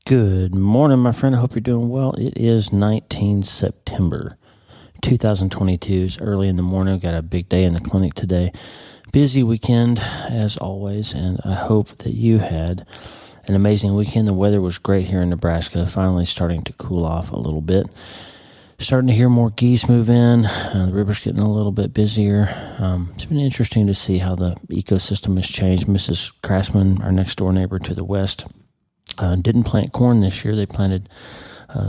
Good morning, my friend. I hope you're doing well. It is 19 September 2022. It's early in the morning. We've got a big day in the clinic today. Busy weekend, as always, and I hope that you had an amazing weekend. The weather was great here in Nebraska, finally starting to cool off a little bit. Starting to hear more geese move in. The river's getting a little bit busier. It's been interesting to see how the ecosystem has changed. Mrs. Craftsman, our next door neighbor to the west, didn't plant corn this year. They planted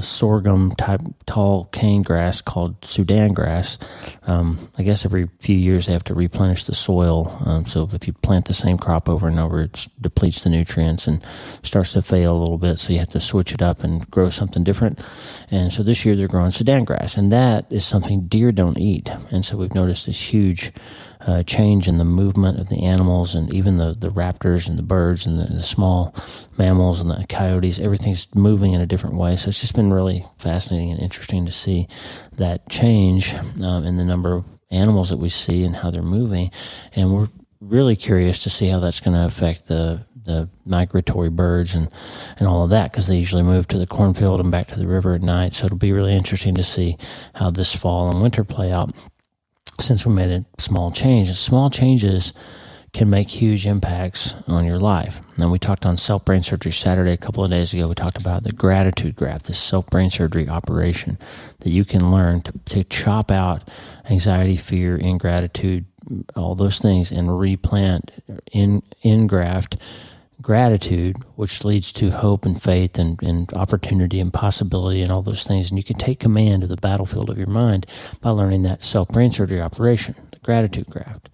sorghum type tall cane grass called Sudan grass. I guess every few years they have to replenish the soil. So if you plant the same crop over and over, it depletes the nutrients and starts to fail a little bit. So you have to switch it up and grow something different. And so this year they're growing Sudan grass, and that is something deer don't eat. And so we've noticed this huge change in the movement of the animals, and even the raptors and the birds and the small mammals and the coyotes. Everything's moving in a different way. So it's just been really fascinating and interesting to see that change in the number of animals that we see and how they're moving. And we're really curious to see how that's going to affect the migratory birds and all of that, because they usually move to the cornfield and back to the river at night. So it'll be really interesting to see how this fall and winter play out, since we made a small change. Small changes can make huge impacts on your life. Now, we talked on self-brain surgery Saturday a couple of days ago. We talked about the gratitude graft, this self-brain surgery operation that you can learn to chop out anxiety, fear, ingratitude, all those things, and replant, engraft gratitude, which leads to hope and faith and opportunity and possibility and all those things. And you can take command of the battlefield of your mind by learning that self-brain surgery operation, the gratitude graft.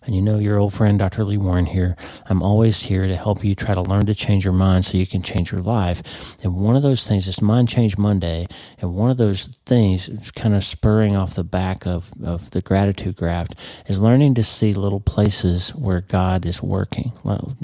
And you know your old friend, Dr. Lee Warren here. I'm always here to help you try to learn to change your mind so you can change your life. And one of those things is Mind Change Monday. And one of those things, kind of spurring off the back of the gratitude graft, is learning to see little places where God is working.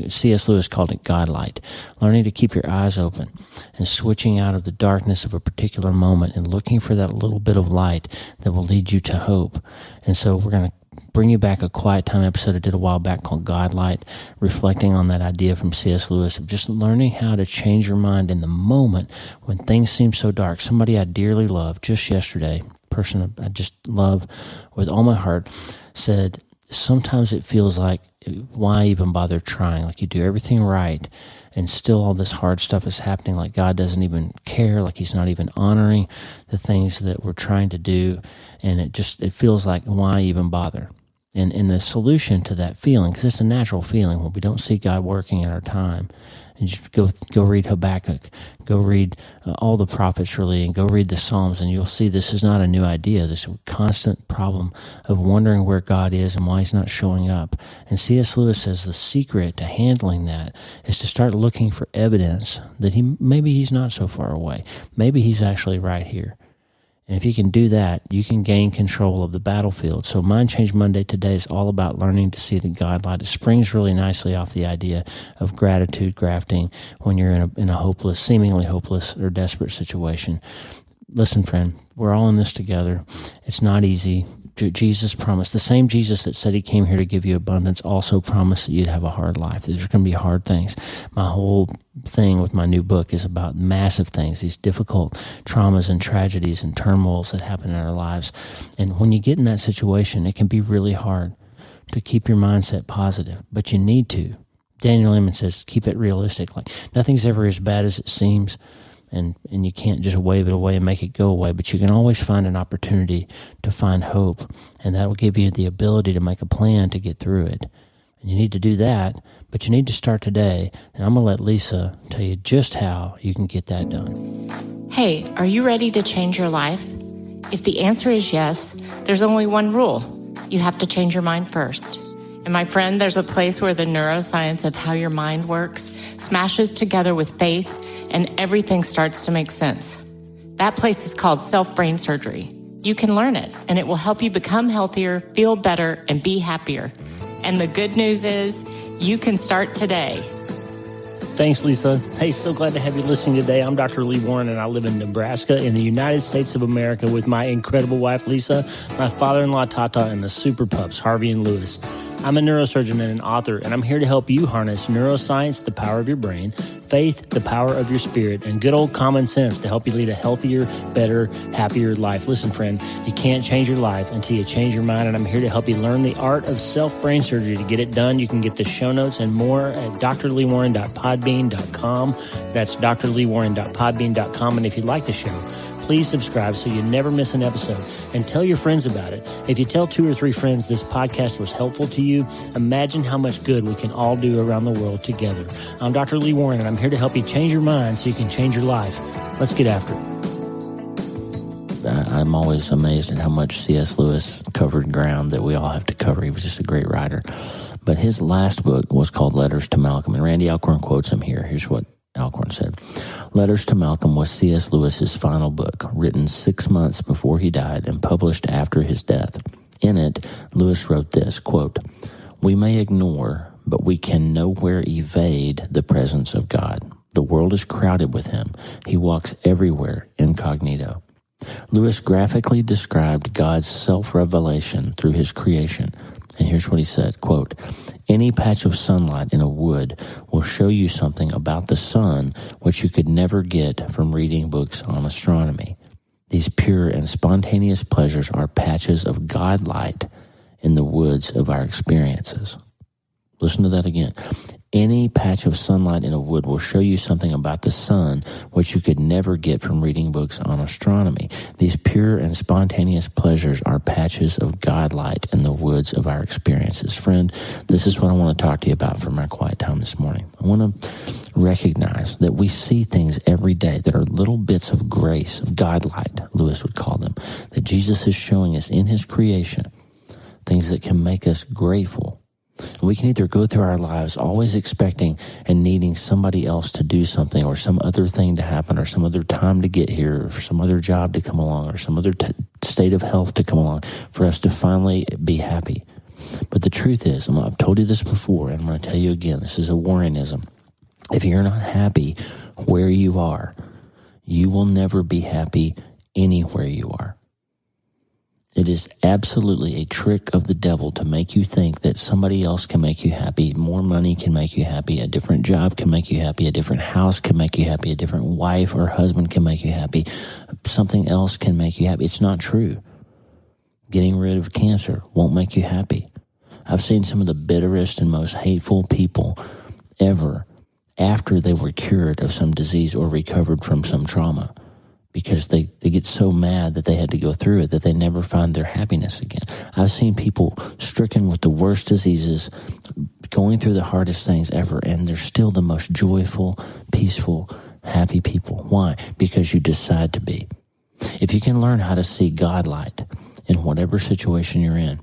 C.S. Lewis called it Godlight. Learning to keep your eyes open and switching out of the darkness of a particular moment and looking for that little bit of light that will lead you to hope. And so we're going to bring you back a quiet time episode I did a while back called Godlight, reflecting on that idea from C.S. Lewis of just learning how to change your mind in the moment when things seem so dark. Somebody I dearly love just yesterday, person I just love with all my heart, said, sometimes it feels like, why even bother trying? Like you do everything right, and still all this hard stuff is happening, like God doesn't even care, like he's not even honoring the things that we're trying to do, and it feels like, why even bother? And the solution to that feeling, because it's a natural feeling when we don't see God working in our time, and just go read Habakkuk, go read all the prophets really, and go read the Psalms, and you'll see this is not a new idea, this constant problem of wondering where God is and why he's not showing up. And C.S. Lewis says the secret to handling that is to start looking for evidence that maybe he's not so far away. Maybe he's actually right here. And if you can do that, you can gain control of the battlefield. So Mind Change Monday today is all about learning to see the Godlight. It springs really nicely off the idea of gratitude grafting when you're in a hopeless, seemingly hopeless or desperate situation. Listen, friend, we're all in this together. It's not easy. Jesus promised, the same Jesus that said he came here to give you abundance also promised that you'd have a hard life. There's going to be hard things. My whole thing with my new book is about massive things, these difficult traumas and tragedies and turmoils that happen in our lives. And when you get in that situation, it can be really hard to keep your mindset positive, but you need to. Daniel Emmons says, keep it realistic. Like nothing's ever as bad as it seems. And you can't just wave it away and make it go away, but you can always find an opportunity to find hope, and that will give you the ability to make a plan to get through it. And you need to do that, but you need to start today, and I'm going to let Lisa tell you just how you can get that done. Hey, are you ready to change your life? If the answer is yes, there's only one rule. You have to change your mind first. And my friend, there's a place where the neuroscience of how your mind works smashes together with faith, and everything starts to make sense. That place is called self-brain surgery. You can learn it, and it will help you become healthier, feel better, and be happier. And the good news is, you can start today. Thanks, Lisa. Hey, so glad to have you listening today. I'm Dr. Lee Warren, and I live in Nebraska in the United States of America with my incredible wife, Lisa, my father-in-law, Tata, and the super pups, Harvey and Lewis. I'm a neurosurgeon and an author, and I'm here to help you harness neuroscience, the power of your brain, faith, the power of your spirit, and good old common sense to help you lead a healthier, better, happier life. Listen, friend, you can't change your life until you change your mind, and I'm here to help you learn the art of self-brain surgery. To get it done, you can get the show notes and more at drleewarren.podbean.com. That's drleewarren.podbean.com. And if you like the show, please subscribe so you never miss an episode, and tell your friends about it. If you tell 2 or 3 friends this podcast was helpful to you, imagine how much good we can all do around the world together. I'm Dr. Lee Warren, and I'm here to help you change your mind so you can change your life. Let's get after it. I'm always amazed at how much C.S. Lewis covered ground that we all have to cover. He was just a great writer. But his last book was called Letters to Malcolm, and Randy Alcorn quotes him here. Here's what Alcorn said. Letters to Malcolm was C.S. Lewis's final book, written 6 months before he died and published after his death. In it, Lewis wrote this, quote, "We may ignore, but we can nowhere evade the presence of God. The world is crowded with him. He walks everywhere incognito." Lewis graphically described God's self-revelation through his creation. And here's what he said, quote, "Any patch of sunlight in a wood will show you something about the sun which you could never get from reading books on astronomy. These pure and spontaneous pleasures are patches of Godlight in the woods of our experiences." Listen to that again. Any patch of sunlight in a wood will show you something about the sun which you could never get from reading books on astronomy. These pure and spontaneous pleasures are patches of Godlight in the woods of our experiences. Friend, this is what I want to talk to you about for my quiet time this morning. I want to recognize that we see things every day that are little bits of grace, of Godlight, Lewis would call them, that Jesus is showing us in his creation, things that can make us grateful. And we can either go through our lives always expecting and needing somebody else to do something, or some other thing to happen, or some other time to get here, or some other job to come along, or some other state of health to come along for us to finally be happy. But the truth is, I've told you this before, and I'm going to tell you again, this is a Warrenism. If you're not happy where you are, you will never be happy anywhere you are. It is absolutely a trick of the devil to make you think that somebody else can make you happy, more money can make you happy, a different job can make you happy, a different house can make you happy, a different wife or husband can make you happy, something else can make you happy. It's not true. Getting rid of cancer won't make you happy. I've seen some of the bitterest and most hateful people ever after they were cured of some disease or recovered from some trauma, because they get so mad that they had to go through it that they never find their happiness again. I've seen people stricken with the worst diseases, going through the hardest things ever, and they're still the most joyful, peaceful, happy people. Why? Because you decide to be. If you can learn how to see Godlight in whatever situation you're in,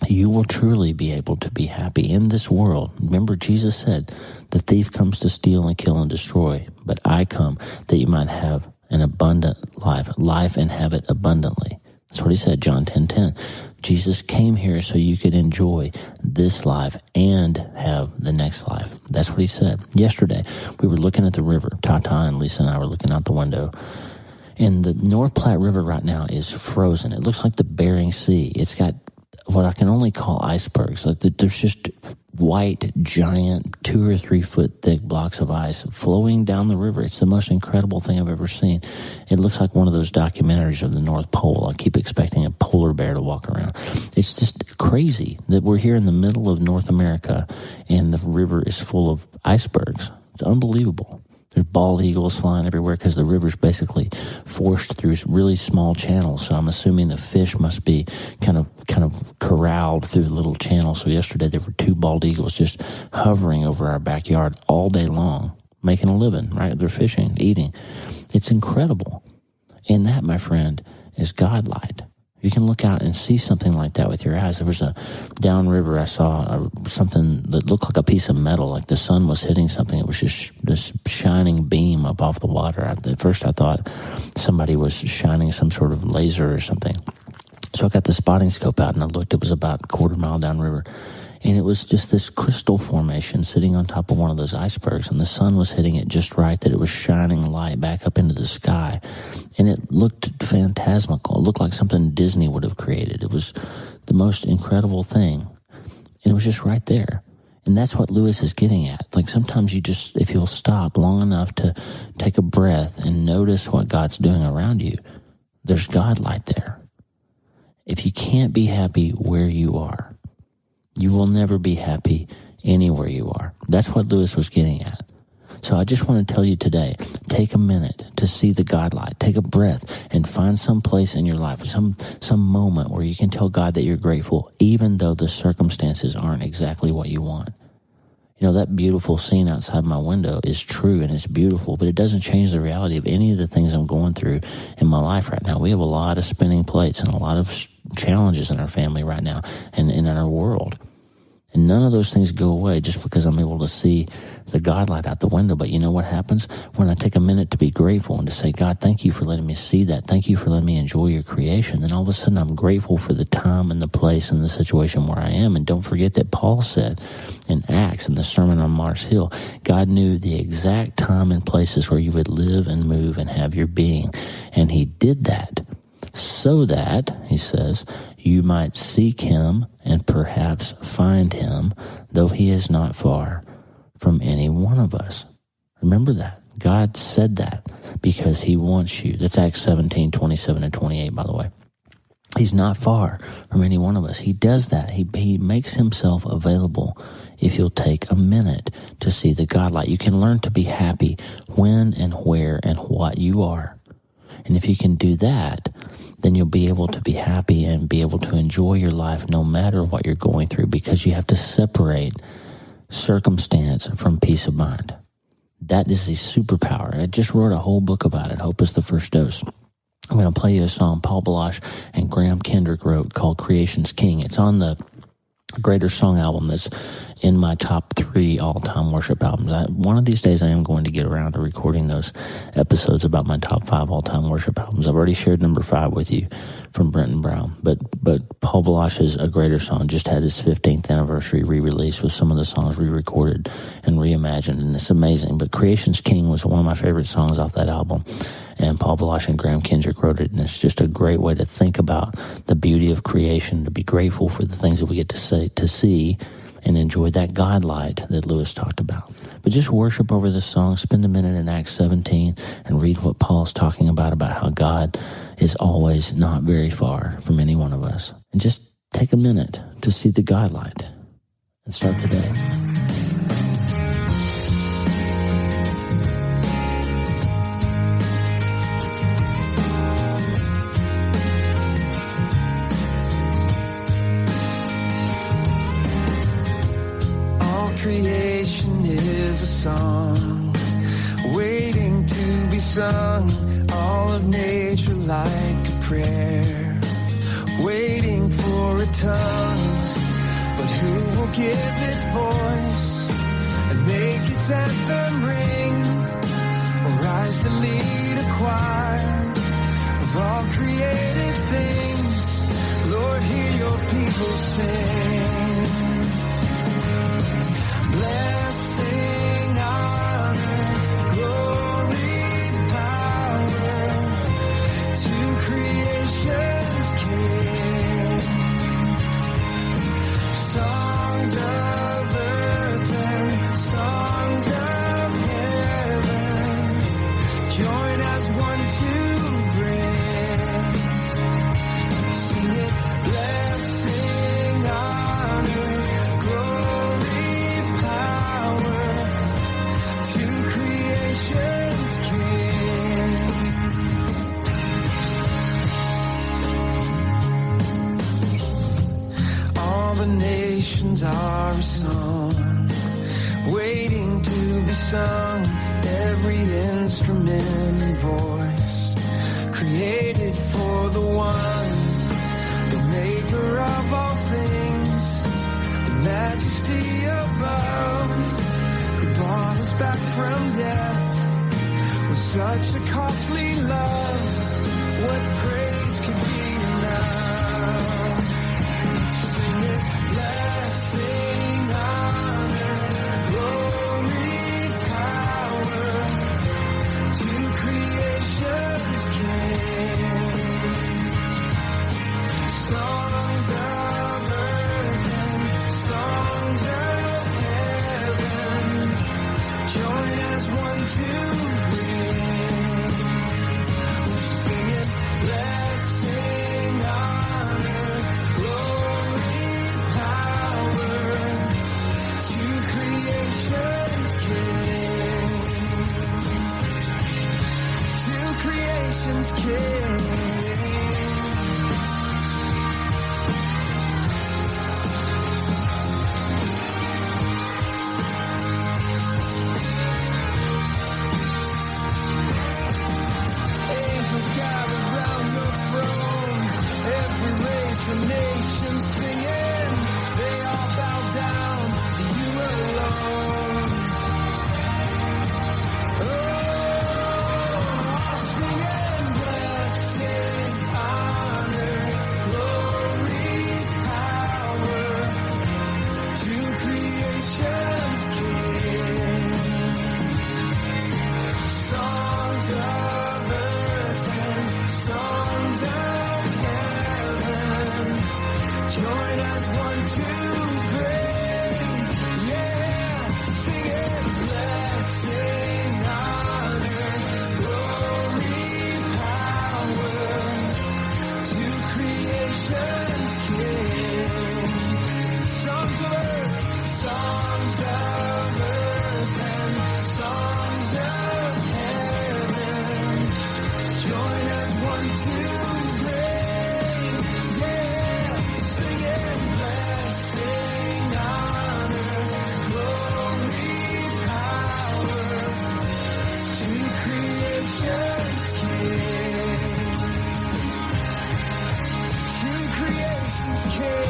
you will truly be able to be happy in this world. Remember, Jesus said, "The thief comes to steal and kill and destroy, but I come that you might have an abundant life and have it abundantly." That's what he said, John 10:10. Jesus came here so you could enjoy this life and have the next life. That's what he said. Yesterday, we were looking at the river. Tata and Lisa and I were looking out the window. And the North Platte River right now is frozen. It looks like the Bering Sea. It's got what I can only call icebergs. Like there's just white, giant, 2 or 3 foot thick blocks of ice flowing down the river. It's the most incredible thing I've ever seen. It looks like one of those documentaries of the North Pole. I keep expecting a polar bear to walk around. It's just crazy that we're here in the middle of North America and the river is full of icebergs. It's unbelievable. There's bald eagles flying everywhere because the river's basically forced through really small channels. So I'm assuming the fish must be kind of corralled through the little channel. So yesterday there were 2 bald eagles just hovering over our backyard all day long, making a living, right? They're fishing, eating. It's incredible. And that, my friend, is Godlight. You can look out and see something like that with your eyes. There was a downriver, I saw something that looked like a piece of metal, like the sun was hitting something. It was just this shining beam up off the water. At first I thought somebody was shining some sort of laser or something. So I got the spotting scope out and I looked. It was about a quarter mile downriver. And it was just this crystal formation sitting on top of one of those icebergs, and the sun was hitting it just right that it was shining light back up into the sky. And it looked phantasmical. It looked like something Disney would have created. It was the most incredible thing. And it was just right there. And that's what Lewis is getting at. Like sometimes if you'll stop long enough to take a breath and notice what God's doing around you, there's Godlight there. If you can't be happy where you are, you will never be happy anywhere you are. That's what Lewis was getting at. So I just want to tell you today, take a minute to see the Godlight. Take a breath and find some place in your life, some moment where you can tell God that you're grateful, even though the circumstances aren't exactly what you want. You know, that beautiful scene outside my window is true and it's beautiful, but it doesn't change the reality of any of the things I'm going through in my life right now. We have a lot of spinning plates and a lot of challenges in our family right now and in our world. And none of those things go away just because I'm able to see the Godlight out the window. But you know what happens? When I take a minute to be grateful and to say, God, thank you for letting me see that. Thank you for letting me enjoy your creation. Then all of a sudden I'm grateful for the time and the place and the situation where I am. And don't forget that Paul said in Acts, in the Sermon on Mars Hill, God knew the exact time and places where you would live and move and have your being. And he did that so that, he says, you might seek him and perhaps find him, though he is not far from any one of us. Remember that. God said that because he wants you. That's Acts 17, 27 and 28, by the way. He's not far from any one of us. He does that. He makes himself available if you'll take a minute to see the Godlight. You can learn to be happy when and where and what you are. And if you can do that, then you'll be able to be happy and be able to enjoy your life no matter what you're going through, because you have to separate circumstance from peace of mind. That is a superpower. I just wrote a whole book about it. Hope is the first dose. I'm going to play you a song Paul Balash and Graham Kendrick wrote called Creation's King. It's on the Greater Song album that's in my top 3 all-time worship albums. One of these days I am going to get around to recording those episodes about my top 5 all-time worship albums. I've already shared number 5 with you from Brenton Brown, but Paul Balash's A Greater Song just had his 15th anniversary re-release with some of the songs re-recorded and reimagined, and it's amazing. But Creation's King was one of my favorite songs off that album, and Paul Balash and Graham Kendrick wrote it, and it's just a great way to think about the beauty of creation, to be grateful for the things that we get to see, and enjoy that Godlight that Lewis talked about. But just worship over this song, spend a minute in Acts 17, and read what Paul's talking about how God is always not very far from any one of us. And just take a minute to see the Godlight and start the day. Creation is a song waiting to be sung, all of nature like a prayer, waiting for a tongue. But who will give it voice and make its anthem ring, or rise to lead a choir of all created things? Lord, hear your people sing. Blessing, honor, glory, power to creation's King. Songs of earth and songs of heaven join as one to bring. Sing it, blessing, honor, glory, the nations are a song waiting to be sung, every instrument and voice created for the one, the maker of all things, the majesty above, who brought us back from death with such a costly love. What praise could be enough? Blessing, honor, glory, power to creation's King. Songs of earth and songs of one to win. We'll sing it, blessing, honor, glory, power to creation's King. To creation's King. A nation singing, they all bow down to you alone. Oh, singing, blessing, honor, glory, power to creation's King. Songs of earth and songs of join as one to bring, yeah, sing it, blessing, honor, glory, power to creation's King. Songs of earth and songs of heaven, join as one to bring, yeah. Singing, blessing, honor, glory, power to creation's King. To creation's King.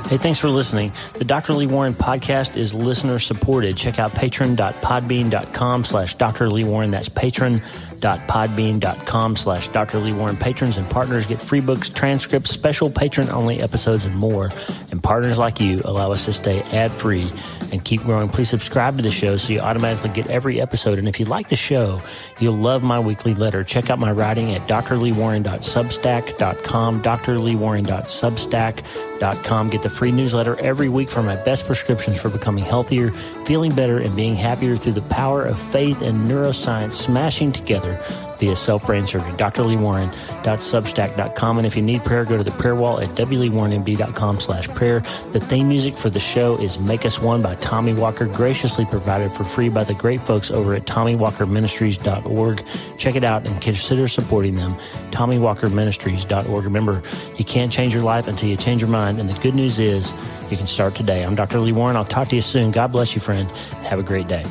Hey, thanks for listening. The Dr. Lee Warren podcast is listener supported. Check out patron.podbean.com/Dr. Lee Warren. That's patron.podbean.com/Dr. Lee Warren. Patrons and partners get free books, transcripts, special patron-only episodes, and more. And partners like you allow us to stay ad-free and keep growing. Please subscribe to the show so you automatically get every episode. And if you like the show, you'll love my weekly letter. Check out my writing at drleewarren.substack.com, drleewarren.substack.com. Get the free newsletter every week for my best prescriptions for becoming healthier, feeling better, and being happier through the power of faith and neuroscience smashing together via self-brain surgery. drleewarren.substack.com. And if you need prayer, go to the prayer wall at wleewarrenmd.com/prayer. The theme music for the show is Make Us One by Tommy Walker, graciously provided for free by the great folks over at TommyWalkerMinistries.org. Check it out and consider supporting them. TommyWalkerMinistries.org. Remember, you can't change your life until you change your mind, and the good news is you can start today. I'm Dr. Lee Warren. I'll talk to you soon. God bless you, friend. Have a great day.